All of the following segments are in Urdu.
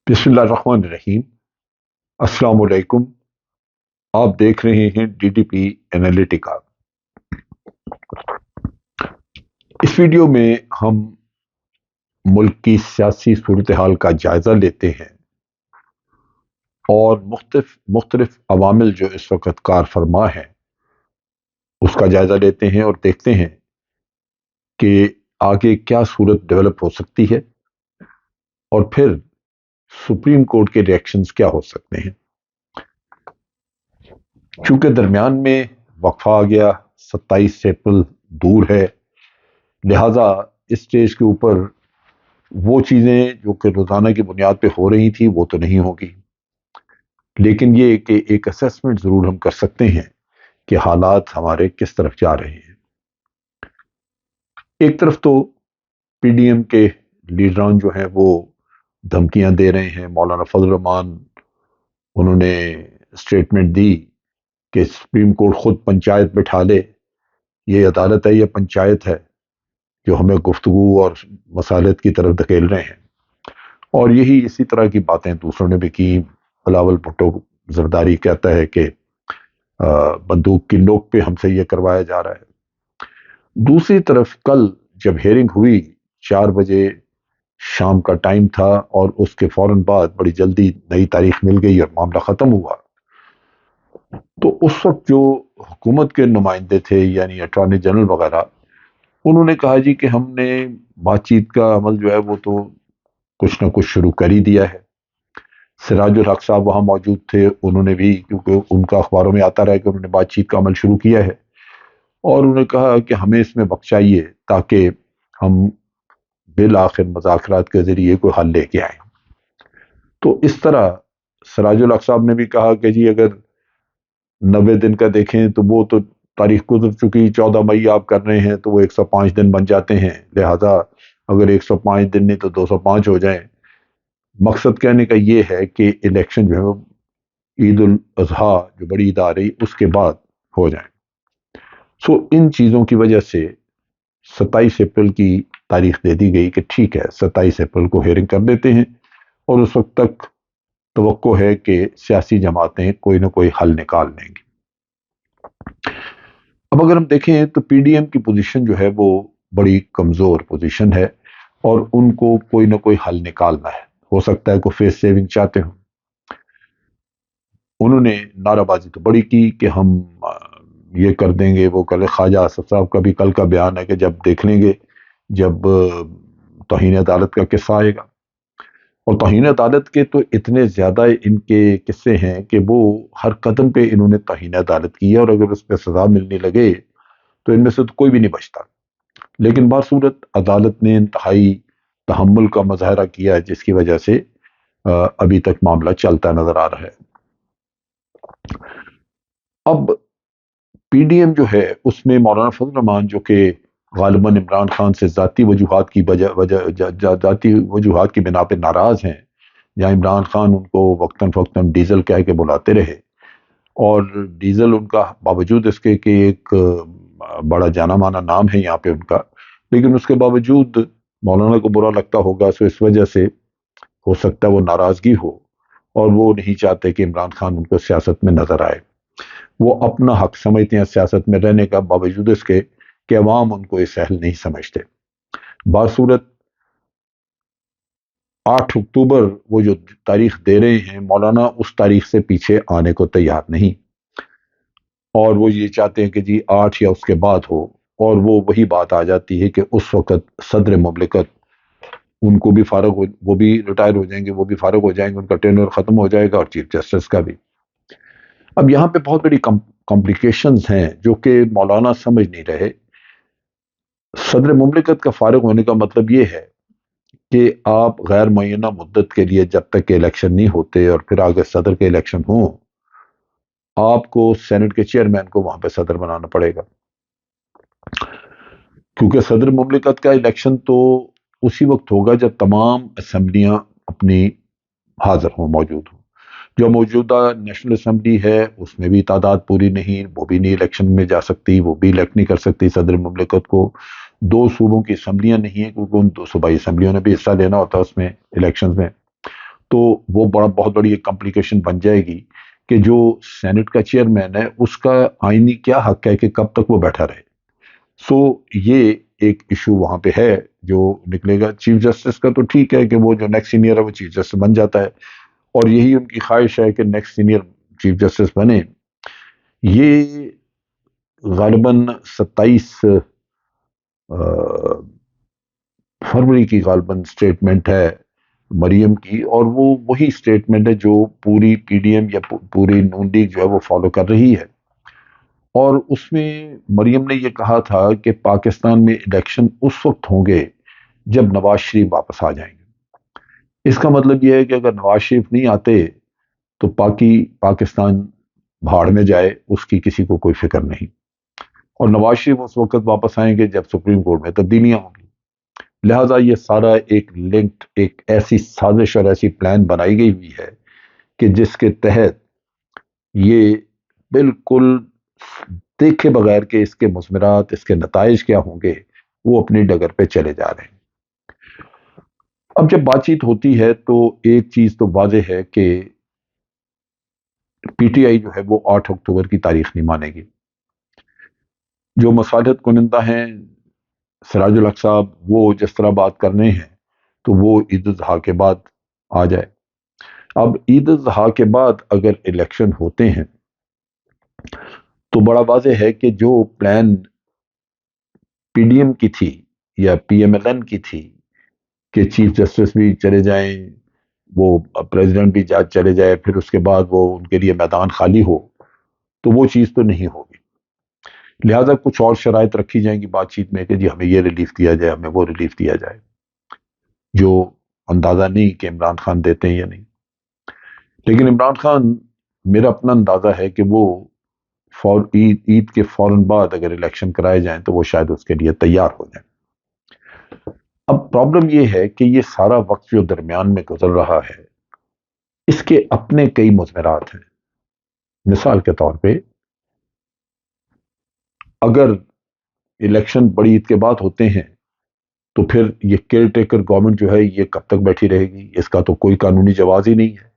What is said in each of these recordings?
بسم اللہ الرحمن الرحیم۔ السلام علیکم۔ آپ دیکھ رہے ہیں ڈی ڈی پی انالیٹیکا۔ اس ویڈیو میں ہم ملک کی سیاسی صورتحال کا جائزہ لیتے ہیں اور مختلف عوامل جو اس وقت کار فرما ہیں اس کا جائزہ لیتے ہیں اور دیکھتے ہیں کہ آگے کیا صورت ڈیولپ ہو سکتی ہے اور پھر سپریم کورٹ کے ریئیکشنز کیا ہو سکتے ہیں۔ چونکہ درمیان میں وقفہ آ گیا، 27 اپریل دور ہے، لہٰذا اس سٹیج کے اوپر وہ چیزیں جو کہ روزانہ کی بنیاد پہ ہو رہی تھی وہ تو نہیں ہوگی، لیکن یہ کہ ایک اسیسمنٹ ضرور ہم کر سکتے ہیں کہ حالات ہمارے کس طرف جا رہے ہیں۔ ایک طرف تو پی ڈی ایم کے لیڈران جو ہیں وہ دھمکیاں دے رہے ہیں۔ مولانا فضل الرحمان انہوں نے اسٹیٹمنٹ دی کہ سپریم کورٹ خود پنچایت بٹھا لے، یہ عدالت ہے یا پنچایت ہے جو ہمیں گفتگو اور مسالت کی طرف دھکیل رہے ہیں۔ اور یہی اسی طرح کی باتیں دوسروں نے بھی کی۔ بلاول بھٹو زرداری کہتا ہے کہ بندوق کی نوک پہ ہم سے یہ کروایا جا رہا ہے۔ دوسری طرف کل جب ہیئرنگ ہوئی 4 بجے شام کا ٹائم تھا اور اس کے فوراً بعد بڑی جلدی نئی تاریخ مل گئی اور معاملہ ختم ہوا، تو اس وقت جو حکومت کے نمائندے تھے یعنی اٹارنی جنرل وغیرہ، انہوں نے کہا جی کہ ہم نے بات چیت کا عمل جو ہے وہ تو کچھ نہ کچھ شروع کر ہی دیا ہے۔ سراج الحق صاحب وہاں موجود تھے، انہوں نے بھی، کیونکہ ان کا اخباروں میں آتا رہا کہ انہوں نے بات چیت کا عمل شروع کیا ہے، اور انہوں نے کہا کہ ہمیں اس میں وقت چاہیے تاکہ ہم بالآخر مذاکرات کے ذریعے کوئی حل لے کے آئیں۔ تو اس طرح سراج الحق صاحب نے بھی کہا کہ جی اگر 90 دن کا دیکھیں تو وہ تو تاریخ گزر چکی، 14 مئی آپ کر رہے ہیں تو وہ 105 دن بن جاتے ہیں، لہذا اگر 105 دن نہیں تو 205 ہو جائیں۔ مقصد کہنے کا یہ ہے کہ الیکشن جو ہے وہ عید الاضحیٰ جو بڑی عید آ رہی اس کے بعد ہو جائیں۔ سو ان چیزوں کی وجہ سے 27 اپریل کی تاریخ دے دی گئی کہ ٹھیک ہے 27 اپریل کو ہیئرنگ کر دیتے ہیں، اور اس وقت تک توقع ہے کہ سیاسی جماعتیں کوئی نہ کوئی حل نکال لیں گی۔ اب اگر ہم دیکھیں تو پی ڈی ایم کی پوزیشن جو ہے وہ بڑی کمزور پوزیشن ہے اور ان کو کوئی نہ کوئی حل نکالنا ہے۔ ہو سکتا ہے کوئی فیس سیونگ چاہتے ہوں۔ انہوں نے نعرہ بازی تو بڑی کی کہ ہم یہ کر دیں گے، وہ کل خواجہ آصف صاحب کا بھی کل کا بیان ہے کہ جب دیکھ لیں گے جب توہین عدالت کا قصہ آئے گا، اور توہین عدالت کے تو اتنے زیادہ ان کے قصے ہیں کہ وہ ہر قدم پہ انہوں نے توہین عدالت کی ہے، اور اگر اس پہ سزا ملنے لگے تو ان میں سے تو کوئی بھی نہیں بچتا۔ لیکن بصورت عدالت نے انتہائی تحمل کا مظاہرہ کیا ہے، جس کی وجہ سے ابھی تک معاملہ چلتا نظر آ رہا ہے۔ اب پی ڈی ایم جو ہے اس میں مولانا فضل الرحمان جو کہ غالباً عمران خان سے ذاتی وجوہات کی بنا پہ ناراض ہیں، جہاں عمران خان ان کو وقتاً فوقتاً ڈیزل کہہ کے بلاتے رہے، اور ڈیزل ان کا باوجود اس کے کہ ایک بڑا جانا مانا نام ہے یہاں پہ ان کا، لیکن اس کے باوجود مولانا کو برا لگتا ہوگا، سو اس وجہ سے ہو سکتا ہے وہ ناراضگی ہو، اور وہ نہیں چاہتے کہ عمران خان ان کو سیاست میں نظر آئے۔ وہ اپنا حق سمجھتے ہیں سیاست میں رہنے کا، باوجود اس کے کہ عوام ان کو اس اہل نہیں سمجھتے۔ بصورت 8 اکتوبر وہ جو تاریخ دے رہے ہیں، مولانا اس تاریخ سے پیچھے آنے کو تیار نہیں، اور وہ یہ چاہتے ہیں کہ جی 8 یا اس کے بعد ہو، اور وہ وہی بات آ جاتی ہے کہ اس وقت صدر مملکت ان کو بھی فارغ ہو، وہ بھی ریٹائر ہو جائیں گے، وہ بھی فارغ ہو جائیں گے، ان کا ٹینور ختم ہو جائے گا، اور چیف جسٹس کا بھی۔ اب یہاں پہ بہت بڑی کمپلیکیشنز ہیں جو کہ مولانا سمجھ نہیں رہے۔ صدر مملکت کا فارغ ہونے کا مطلب یہ ہے کہ آپ غیر معینہ مدت کے لیے جب تک کہ الیکشن نہیں ہوتے اور پھر آگے صدر کے الیکشن ہوں، آپ کو سینٹ کے چیئرمین کو وہاں پہ صدر بنانا پڑے گا، کیونکہ صدر مملکت کا الیکشن تو اسی وقت ہوگا جب تمام اسمبلیاں اپنی حاضر ہوں، موجود ہوں۔ جو موجودہ نیشنل اسمبلی ہے اس میں بھی تعداد پوری نہیں، وہ بھی نہیں الیکشن میں جا سکتی، وہ بھی الیکٹ نہیں کر سکتی صدر مملکت کو۔ 2 صوبوں کی اسمبلیاں نہیں ہیں، کیونکہ ان 2 صوبائی اسمبلیوں نے بھی حصہ لینا ہوتا ہے اس میں الیکشنز میں۔ تو وہ بہت بڑی ایک کمپلیکیشن بن جائے گی کہ جو سینٹ کا چیئرمین ہے اس کا آئینی کیا حق ہے کہ کب تک وہ بیٹھا رہے. سو یہ ایک ایشو وہاں پہ ہے جو نکلے گا. چیف جسٹس کا تو ٹھیک ہے کہ وہ جو نیکسٹ سینئر ہے وہ چیف جسٹس بن جاتا ہے، اور یہی ان کی خواہش ہے کہ نیکسٹ سینئر چیف جسٹس بنے. یہ غالباً 27 فروری کی غالباً سٹیٹمنٹ ہے مریم کی، اور وہ وہی سٹیٹمنٹ ہے جو پوری پی ڈی ایم یا پوری نون لیگ جو ہے وہ فالو کر رہی ہے. اور اس میں مریم نے یہ کہا تھا کہ پاکستان میں الیکشن اس وقت ہوں گے جب نواز شریف واپس آ جائیں گے. اس کا مطلب یہ ہے کہ اگر نواز شریف نہیں آتے تو پاکستان بھاڑ میں جائے، اس کی کسی کو کوئی فکر نہیں. اور نواز شریف اس وقت واپس آئیں گے جب سپریم کورٹ میں تبدیلیاں ہوں گی. لہٰذا یہ سارا ایک لنکڈ ایک ایسی سازش اور ایسی پلان بنائی گئی ہوئی ہے کہ جس کے تحت یہ بالکل دیکھے بغیر کہ اس کے مثمرات، اس کے نتائج کیا ہوں گے، وہ اپنی ڈگر پہ چلے جا رہے ہیں. اب جب بات چیت ہوتی ہے تو ایک چیز تو واضح ہے کہ پی ٹی آئی جو ہے وہ 8 اکتوبر کی تاریخ نہیں مانے گی. جو مصالحت کنندہ ہیں، سراج الحق صاحب، وہ جس طرح بات کرنے ہیں تو وہ عید الاضحیٰ کے بعد آ جائے. اب عید الاضحیٰ کے بعد اگر الیکشن ہوتے ہیں تو بڑا واضح ہے کہ جو پلان پی ڈی ایم کی تھی یا پی ایم ایل این کی تھی کہ چیف جسٹس بھی چلے جائیں، وہ پریزیڈنٹ بھی چلے جائے، پھر اس کے بعد وہ ان کے لیے میدان خالی ہو، تو وہ چیز تو نہیں ہوگی. لہٰذا کچھ اور شرائط رکھی جائیں گی بات چیت میں کہ جی ہمیں یہ ریلیف دیا جائے، ہمیں وہ ریلیف دیا جائے، جو اندازہ نہیں کہ عمران خان دیتے ہیں یا نہیں. لیکن عمران خان، میرا اپنا اندازہ ہے کہ وہ عید کے فوراً بعد اگر الیکشن کرائے جائیں تو وہ شاید اس کے لیے تیار ہو جائیں. اب پرابلم یہ ہے کہ یہ سارا وقت جو درمیان میں گزر رہا ہے اس کے اپنے کئی مضمرات ہیں. مثال کے طور پہ اگر الیکشن بڑی عید کے بعد ہوتے ہیں تو پھر یہ کیئر ٹیکر گورنمنٹ جو ہے یہ کب تک بیٹھی رہے گی؟ اس کا تو کوئی قانونی جواز ہی نہیں ہے.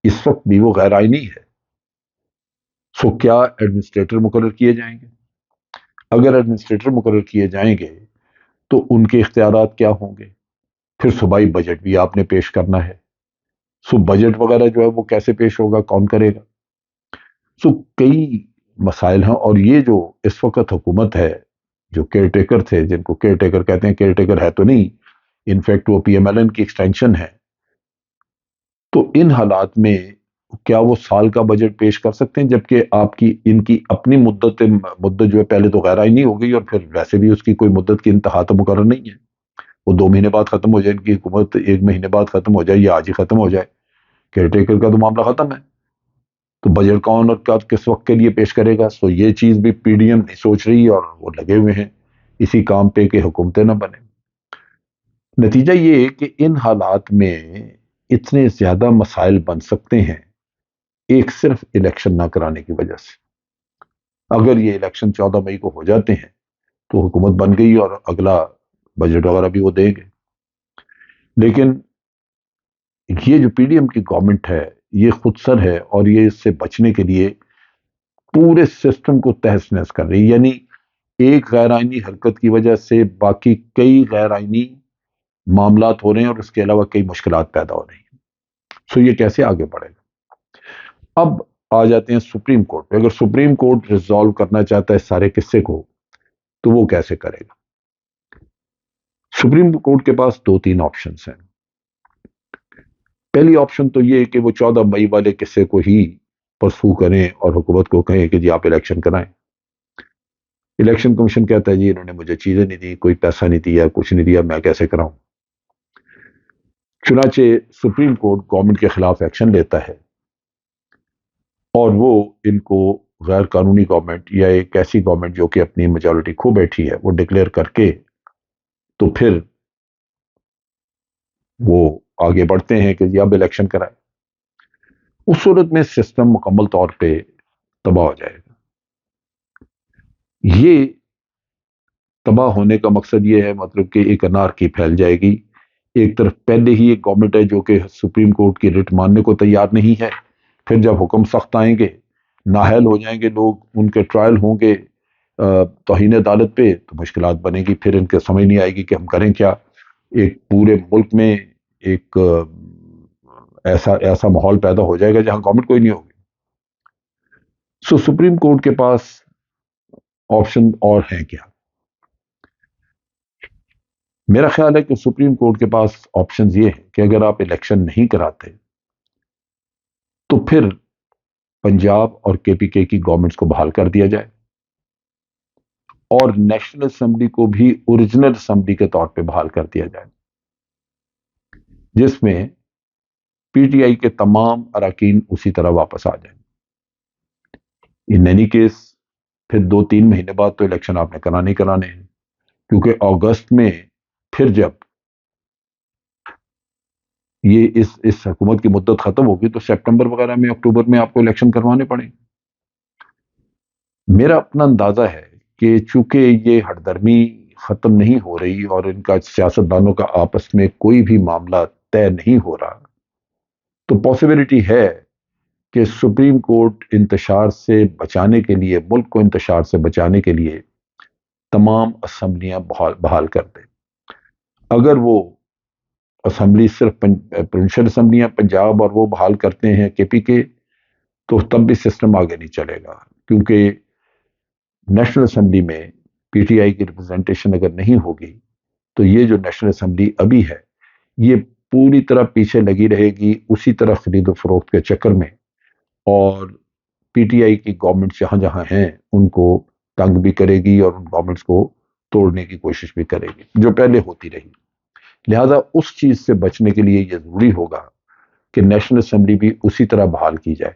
اس وقت بھی وہ غیر آئینی ہے. سو کیا ایڈمنسٹریٹر مقرر کیے جائیں گے؟ اگر ایڈمنسٹریٹر مقرر کیے جائیں گے تو ان کے اختیارات کیا ہوں گے؟ پھر صوبائی بجٹ بھی آپ نے پیش کرنا ہے. سو بجٹ وغیرہ جو ہے وہ کیسے پیش ہوگا، کون کرے گا؟ سو کئی مسائل ہیں. اور یہ جو اس وقت حکومت ہے، جو کیئر ٹیکر تھے، جن کو کیئر ٹیکر کہتے ہیں، کیئر ٹیکر ہے تو نہیں، انفیکٹ وہ پی ایم ایل این کی ایکسٹینشن ہے، تو ان حالات میں کیا وہ سال کا بجٹ پیش کر سکتے ہیں جبکہ آپ کی ان کی اپنی مدت جو ہے پہلے تو غیر آئینی ہو گئی، اور پھر ویسے بھی اس کی کوئی مدت کی انتہا تو مقرر نہیں ہے. وہ 2 مہینے بعد ختم ہو جائے ان کی حکومت، 1 مہینے بعد ختم ہو جائے یا آج ہی ختم ہو جائے، کیئر ٹیکر کا تو معاملہ ختم ہے. تو بجٹ کون اور کس وقت کے لیے پیش کرے گا؟ سو یہ چیز بھی پی ڈی ایم نہیں سوچ رہی، اور وہ لگے ہوئے ہیں اسی کام پہ کہ حکومتیں نہ بنے. نتیجہ یہ کہ ان حالات میں اتنے زیادہ مسائل بن سکتے ہیں ایک صرف الیکشن نہ کرانے کی وجہ سے. اگر یہ الیکشن 14 مئی کو ہو جاتے ہیں تو حکومت بن گئی اور اگلا بجٹ وغیرہ بھی وہ دیں گے. لیکن یہ جو پی ڈی ایم کی گورنمنٹ ہے یہ خود سر ہے، اور یہ اس سے بچنے کے لیے پورے سسٹم کو تہس نہس کر رہی ہے. یعنی ایک غیر آئینی حرکت کی وجہ سے باقی کئی غیر آئینی معاملات ہو رہے ہیں، اور اس کے علاوہ کئی مشکلات پیدا ہو رہی ہیں. سو یہ کیسے آگے بڑھے گا؟ اب آ جاتے ہیں سپریم کورٹ پہ. اگر سپریم کورٹ ریزالو کرنا چاہتا ہے اس سارے قصے کو تو وہ کیسے کرے گا؟ سپریم کورٹ کے پاس 2 3 آپشنز ہیں. پہلی آپشن تو یہ کہ وہ 14 مئی والے قصے کو ہی پرسو کریں اور حکومت کو کہیں کہ جی آپ الیکشن کرائیں. الیکشن کمیشن کہتا ہے جی انہوں نے مجھے چیزیں نہیں دی، کوئی پیسہ نہیں دیا، کچھ نہیں دیا، میں کیسے کراؤں؟ چنانچہ سپریم کورٹ گورنمنٹ کے خلاف ایکشن لیتا ہے، اور وہ ان کو غیر قانونی گورنمنٹ یا ایک ایسی گورنمنٹ جو کہ اپنی میجورٹی کھو بیٹھی ہے وہ ڈکلیئر کر کے تو پھر وہ آگے بڑھتے ہیں کہ جی اب الیکشن کرائیں. اس صورت میں سسٹم مکمل طور پہ تباہ ہو جائے گا. یہ تباہ ہونے کا مقصد یہ ہے، مطلب کہ ایک انارکی پھیل جائے گی، ایک طرف پہلے ہی ایک گورنمنٹ ہے جو کہ سپریم کورٹ کی رٹ ماننے کو تیار نہیں ہے، پھر جب حکم سخت آئیں گے، نااہل ہو جائیں گے لوگ، ان کے ٹرائل ہوں گے توہین عدالت پہ، تو مشکلات بنے گی، پھر ان کے سمجھ نہیں آئے گی کہ ہم کریں کیا۔ ایک پورے ملک میں ایک ایسا ماحول پیدا ہو جائے گا جہاں گورنمنٹ کوئی نہیں ہوگی۔ سو سپریم کورٹ کے پاس آپشن اور ہیں کیا؟ میرا خیال ہے کہ سپریم کورٹ کے پاس آپشنز یہ ہیں کہ اگر آپ الیکشن نہیں کراتے تو پھر پنجاب اور کے پی کے کی گورنمنٹس کو بحال کر دیا جائے، اور نیشنل اسمبلی کو بھی اوریجنل اسمبلی کے طور پہ بحال کر دیا جائے، جس میں پی ٹی آئی کے تمام اراکین اسی طرح واپس آ جائیں۔ ان اینی کیس پھر 2-3 مہینے بعد تو الیکشن آپ نے کرانے ہیں، کیونکہ اگست میں پھر جب یہ اس حکومت کی مدت ختم ہوگی تو سپٹمبر وغیرہ میں، اکتوبر میں آپ کو الیکشن کروانے پڑیں۔ میرا اپنا اندازہ ہے کہ چونکہ یہ ہردرمی ختم نہیں ہو رہی اور ان کا سیاستدانوں کا آپس میں کوئی بھی معاملہ طے نہیں ہو رہا، تو پاسبلٹی ہے کہ سپریم کورٹ انتشار سے بچانے کے لیے، ملک کو انتشار سے بچانے کے لیے تمام اسمبلیاں بحال کر دے۔ اگر وہ اسمبلی صرف پروونشل اسمبلیاں پنجاب اور وہ بحال کرتے ہیں کے پی کے، تو تب بھی سسٹم آگے نہیں چلے گا، کیونکہ نیشنل اسمبلی میں پی ٹی آئی کی ریپرزنٹیشن اگر نہیں ہوگی تو یہ جو نیشنل اسمبلی ابھی ہے یہ پوری طرح پیچھے لگی رہے گی اسی طرح خرید و فروخت کے چکر میں، اور پی ٹی آئی کی گورنمنٹ جہاں جہاں ہیں ان کو تنگ بھی کرے گی اور ان گورنمنٹس کو توڑنے کی کوشش بھی کرے گی جو پہلے ہوتی رہی۔ لہذا اس چیز سے بچنے کے لیے یہ ضروری ہوگا کہ نیشنل اسمبلی بھی اسی طرح بحال کی جائے،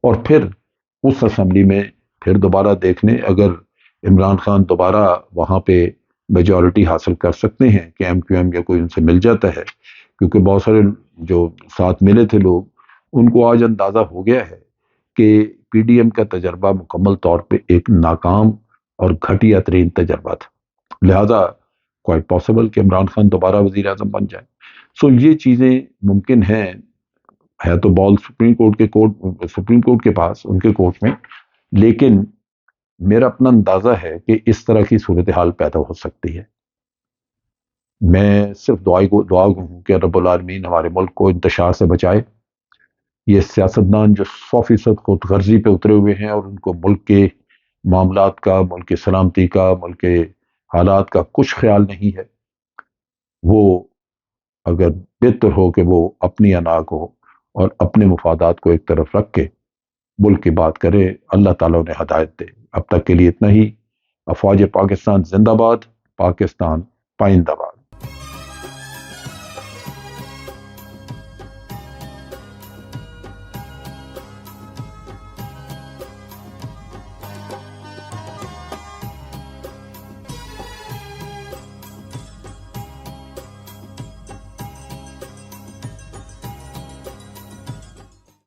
اور پھر اس اسمبلی میں پھر دوبارہ دیکھ لیں، اگر عمران خان دوبارہ وہاں پہ میجورٹی حاصل کر سکتے ہیں کہ ایم کیو ایم یا کوئی ان سے مل جاتا ہے، کیونکہ بہت سارے جو ساتھ ملے تھے لوگ، ان کو آج اندازہ ہو گیا ہے کہ پی ڈی ایم کا تجربہ مکمل طور پہ ایک ناکام اور گھٹیا ترین تجربہ تھا، لہذا کوائٹ پاسبل کہ عمران خان دوبارہ وزیر اعظم بن جائے۔ سو یہ چیزیں ممکن ہیں، ہے تو بال سپریم کورٹ کے پاس، ان کے کورٹ میں، لیکن میرا اپنا اندازہ ہے کہ اس طرح کی صورتحال پیدا ہو سکتی ہے۔ میں صرف دعا گو ہوں کہ رب العالمین ہمارے ملک کو انتشار سے بچائے۔ یہ سیاستدان جو 100% خود غرضی پہ اترے ہوئے ہیں اور ان کو ملک کے معاملات کا، ملک کی سلامتی کا، ملک کے حالات کا کچھ خیال نہیں ہے، وہ اگر بہتر ہو کہ وہ اپنی انا کو اور اپنے مفادات کو ایک طرف رکھ کے ملک کی بات کرے، اللہ تعالیٰ انہیں ہدایت دے۔ اب تک کے لیے اتنا ہی۔ افواج پاکستان زندہ باد، پاکستان پائندہ باد۔